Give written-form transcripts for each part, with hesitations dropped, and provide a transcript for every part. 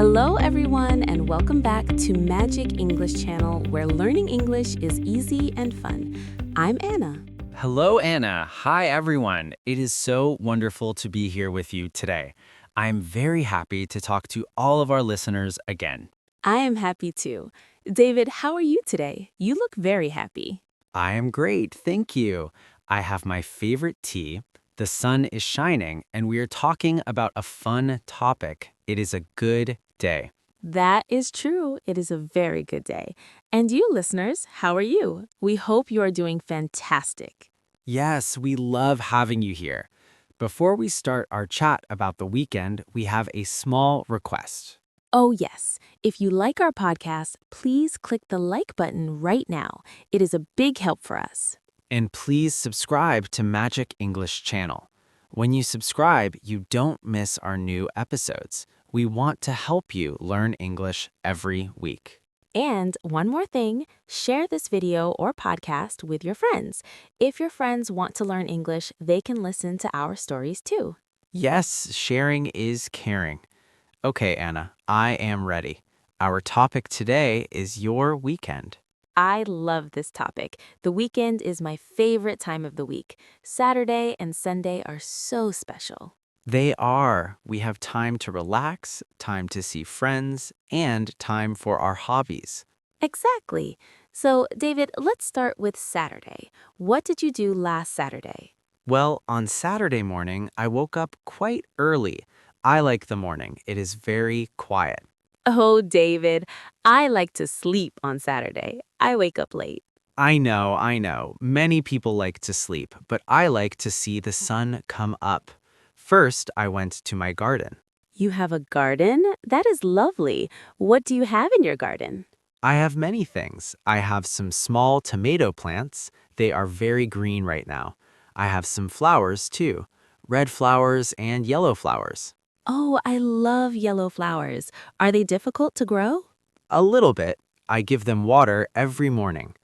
Hello, everyone, and welcome back to Magic English Channel, where learning English is easy and fun. I'm Anna. Hello, Anna. Hi, everyone. It is so wonderful to be here with you today. I'm very happy to talk to all of our listeners again. I am happy too. David, how are you today? You look very happy. I am great, thank you. I have my favorite tea. The sun is shining, and we are talking about a fun topic. It is a good day. That is true. It is a very good day. And you, listeners, how are you? We hope you are doing fantastic. Yes, we love having you here. Before we start our chat about the weekend, we have a small request. Oh, yes. If you like our podcast, please click the like button right now. It is a big help for us. And please subscribe to Magic English Channel. When you subscribe, you don't miss our new episodes. We want to help you learn English every week. And one more thing, share this video or podcast with your friends. If your friends want to learn English, they can listen to our stories too. Yes, sharing is caring. Okay, Anna, I am ready. Our topic today is your weekend. I love this topic. The weekend is my favorite time of the week. Saturday and Sunday are so special. They are. We have time to relax, time to see friends, and time for our hobbies. Exactly. So, David, let's start with Saturday. What did you do last Saturday? Well, on Saturday morning, I woke up quite early. I like the morning. It is very quiet. Oh, David, I like to sleep on Saturday. I wake up late. I know. Many people like to sleep, but I like to see the sun come up. First, I went to my garden. You have a garden? That is lovely. What do you have in your garden? I have many things. I have some small tomato plants. They are very green right now. I have some flowers too, red flowers and yellow flowers. Oh, I love yellow flowers. Are they difficult to grow? A little bit. I give them water every morning.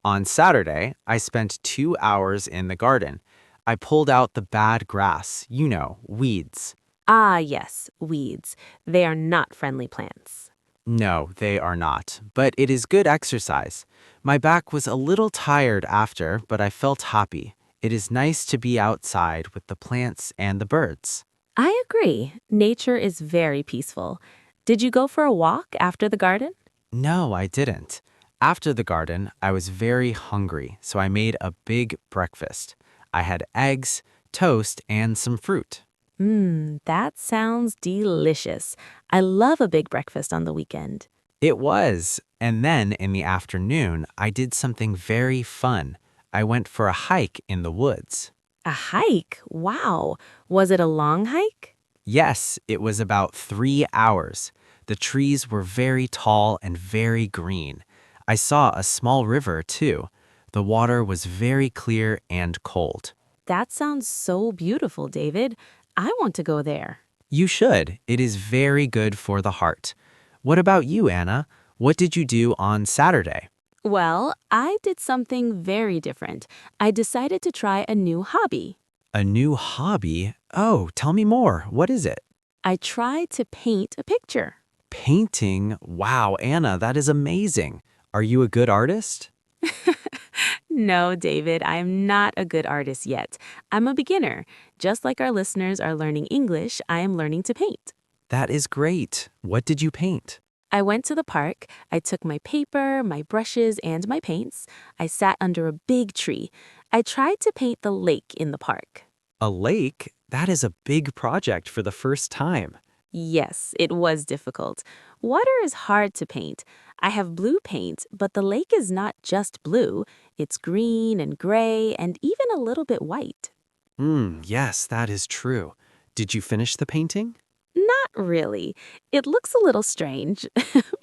On Saturday, I spent 2 hours in the garden. I pulled out the bad grass, weeds. Ah, yes, weeds. They are not friendly plants. No, they are not, but it is good exercise. My back was a little tired after, but I felt happy. It is nice to be outside with the plants and the birds. I agree. Nature is very peaceful. Did you go for a walk after the garden? No, I didn't. After the garden, I was very hungry, so I made a big breakfast. I had eggs, toast, and some fruit. That sounds delicious. I love a big breakfast on the weekend. It was. And then in the afternoon, I did something very fun. I went for a hike in the woods. A hike? Wow. Was it a long hike? Yes, it was about 3 hours. The trees were very tall and very green. I saw a small river, too. The water was very clear and cold. That sounds so beautiful, David. I want to go there. You should. It is very good for the heart. What about you, Anna? What did you do on Saturday? Well, I did something very different. I decided to try a new hobby. A new hobby? Oh, tell me more. What is it? I tried to paint a picture. Painting? Wow, Anna, that is amazing. Are you a good artist? No, David, I am not a good artist yet. I'm a beginner. Just like our listeners are learning English, I am learning to paint. That is great. What did you paint? I went to the park. I took my paper, my brushes, and my paints. I sat under a big tree. I tried to paint the lake in the park. A lake? That is a big project for the first time. Yes, it was difficult. Water is hard to paint. I have blue paint, but the lake is not just blue. It's green and gray and even a little bit white. Yes, that is true. Did you finish the painting? Not really. It looks a little strange,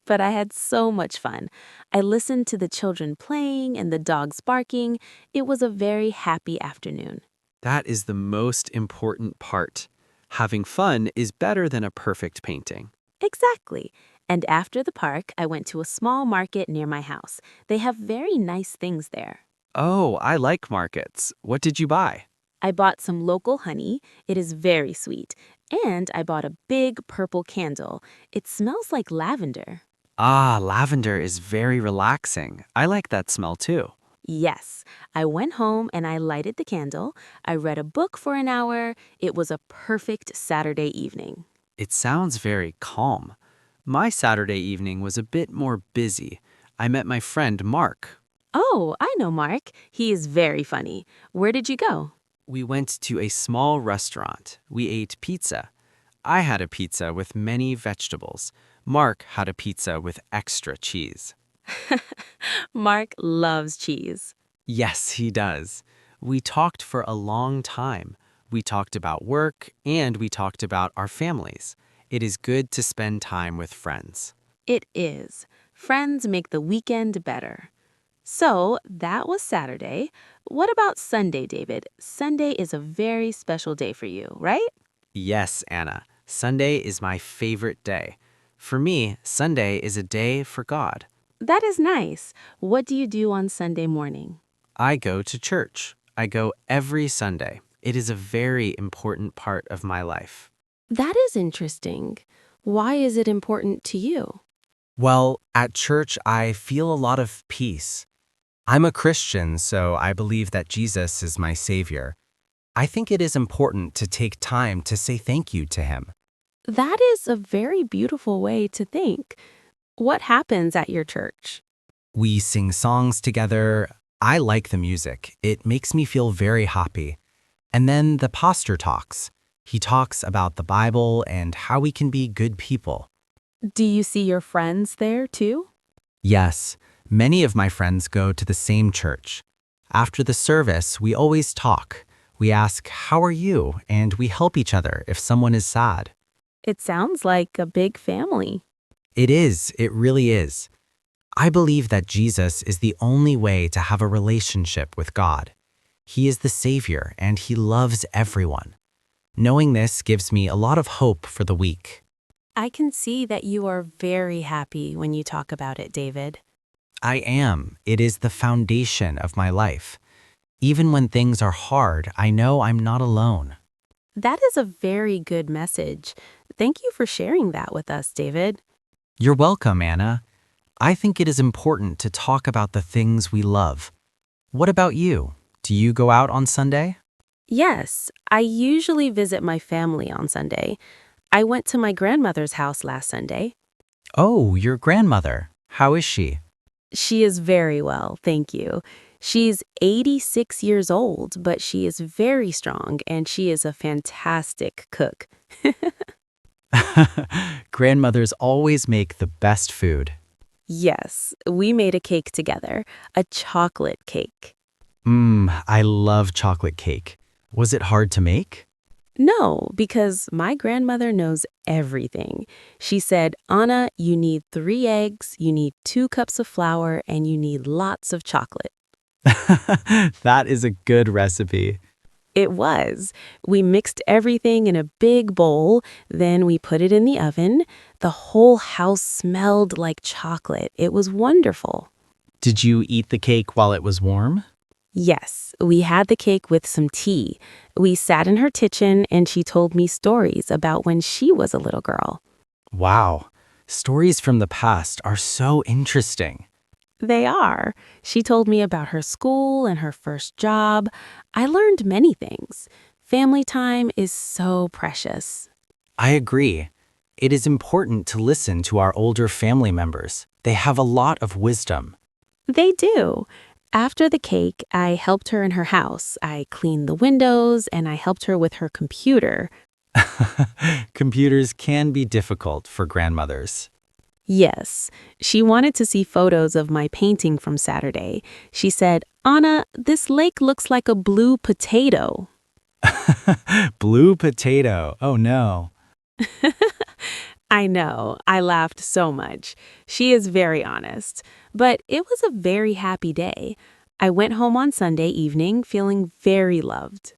but I had so much fun. I listened to the children playing and the dogs barking. It was a very happy afternoon. That is the most important part. Having fun is better than a perfect painting. Exactly. And after the park, I went to a small market near my house. They have very nice things there. Oh, I like markets. What did you buy? I bought some local honey. It is very sweet. And I bought a big purple candle. It smells like lavender. Ah, lavender is very relaxing. I like that smell too. Yes, I went home and I lighted the candle. I read a book for an hour. It was a perfect Saturday evening. It sounds very calm. My Saturday evening was a bit more busy. I met my friend Mark. Oh, I know Mark. He is very funny. Where did you go? We went to a small restaurant. We ate pizza. I had a pizza with many vegetables. Mark had a pizza with extra cheese. Mark loves cheese. Yes, he does. We talked for a long time. We talked about work and we talked about our families. It is good to spend time with friends. It is. Friends make the weekend better. So that was Saturday. What about Sunday, David? Sunday is a very special day for you, right? Yes, Anna. Sunday is my favorite day. For me, Sunday is a day for God. That is nice. What do you do on Sunday morning? I go to church. I go every Sunday. It is a very important part of my life. That is interesting. Why is it important to you? Well, at church, I feel a lot of peace. I'm a Christian, so I believe that Jesus is my Savior. I think it is important to take time to say thank you to Him. That is a very beautiful way to think. What happens at your church? We sing songs together. I like the music. It makes me feel very happy. And then the pastor talks. He talks about the Bible and how we can be good people. Do you see your friends there too? Yes, many of my friends go to the same church. After the service, we always talk. We ask, "How are you?" and we help each other if someone is sad. It sounds like a big family. It really is. I believe that Jesus is the only way to have a relationship with God. He is the Savior and He loves everyone. Knowing this gives me a lot of hope for the week. I can see that you are very happy when you talk about it, David. I am. It is the foundation of my life. Even when things are hard, I know I'm not alone. That is a very good message. Thank you for sharing that with us, David. You're welcome, Anna. I think it is important to talk about the things we love. What about you? Do you go out on Sunday? Yes, I usually visit my family on Sunday. I went to my grandmother's house last Sunday. Oh, your grandmother. How is she? She is very well, thank you. She's 86 years old, but she is very strong and she is a fantastic cook. Grandmothers always make the best food. Yes, we made a cake together, a chocolate cake. I love chocolate cake. Was it hard to make? No, because my grandmother knows everything. She said, Anna, you need 3 eggs, you need 2 cups of flour, and you need lots of chocolate. That is a good recipe. It was. We mixed everything in a big bowl, then we put it in the oven. The whole house smelled like chocolate. It was wonderful. Did you eat the cake while it was warm? Yes, we had the cake with some tea. We sat in her kitchen and she told me stories about when she was a little girl. Wow, stories from the past are so interesting. They are. She told me about her school and her first job. I learned many things. Family time is so precious. I agree. It is important to listen to our older family members. They have a lot of wisdom. They do. After the cake, I helped her in her house. I cleaned the windows and I helped her with her computer. Computers can be difficult for grandmothers. Yes, she wanted to see photos of my painting from Saturday. She said, Anna, this lake looks like a blue potato. Blue potato. Oh no. I know, I laughed so much. She is very honest. But it was a very happy day. I went home on Sunday evening feeling very loved.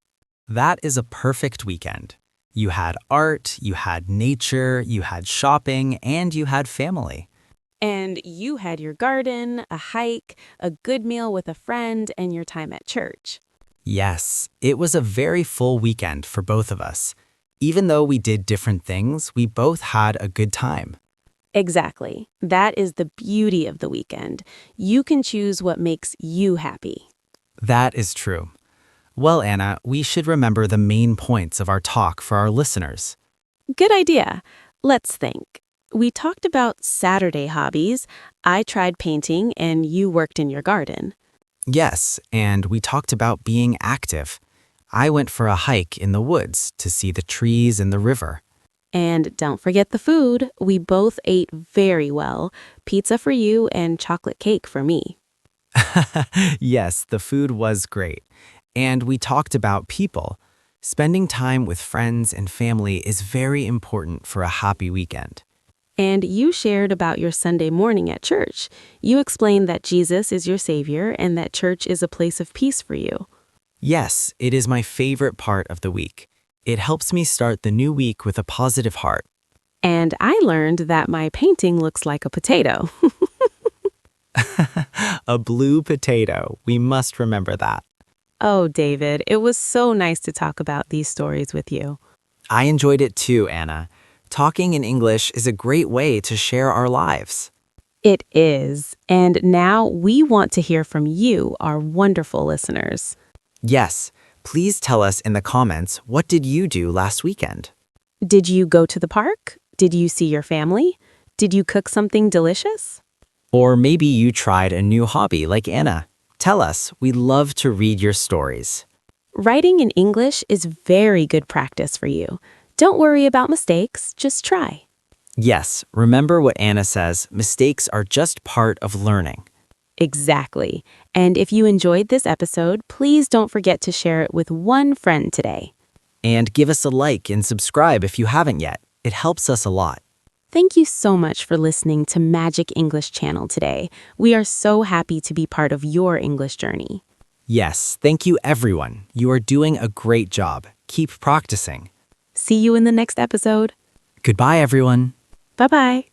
That is a perfect weekend. You had art, you had nature, you had shopping, and you had family. And you had your garden, a hike, a good meal with a friend, and your time at church. Yes, it was a very full weekend for both of us. Even though we did different things, we both had a good time. Exactly. That is the beauty of the weekend. You can choose what makes you happy. That is true. Well, Anna, we should remember the main points of our talk for our listeners. Good idea. Let's think. We talked about Saturday hobbies. I tried painting and you worked in your garden. Yes, and we talked about being active. I went for a hike in the woods to see the trees and the river. And don't forget the food. We both ate very well. Pizza for you and chocolate cake for me. Yes, the food was great. And we talked about people. Spending time with friends and family is very important for a happy weekend. And you shared about your Sunday morning at church. You explained that Jesus is your Savior and that church is a place of peace for you. Yes, it is my favorite part of the week. It helps me start the new week with a positive heart. And I learned that my painting looks like a potato. A blue potato. We must remember that. Oh, David, it was so nice to talk about these stories with you. I enjoyed it too, Anna. Talking in English is a great way to share our lives. It is. And now we want to hear from you, our wonderful listeners. Yes, please tell us in the comments, what did you do last weekend? Did you go to the park? Did you see your family? Did you cook something delicious? Or maybe you tried a new hobby like Anna. Tell us, we love to read your stories. Writing in English is very good practice for you. Don't worry about mistakes, just try. Yes, remember what Anna says, mistakes are just part of learning. Exactly. And if you enjoyed this episode, please don't forget to share it with one friend today. And give us a like and subscribe if you haven't yet. It helps us a lot. Thank you so much for listening to Magic English Channel today. We are so happy to be part of your English journey. Yes, thank you everyone. You are doing a great job. Keep practicing. See you in the next episode. Goodbye everyone. Bye-bye.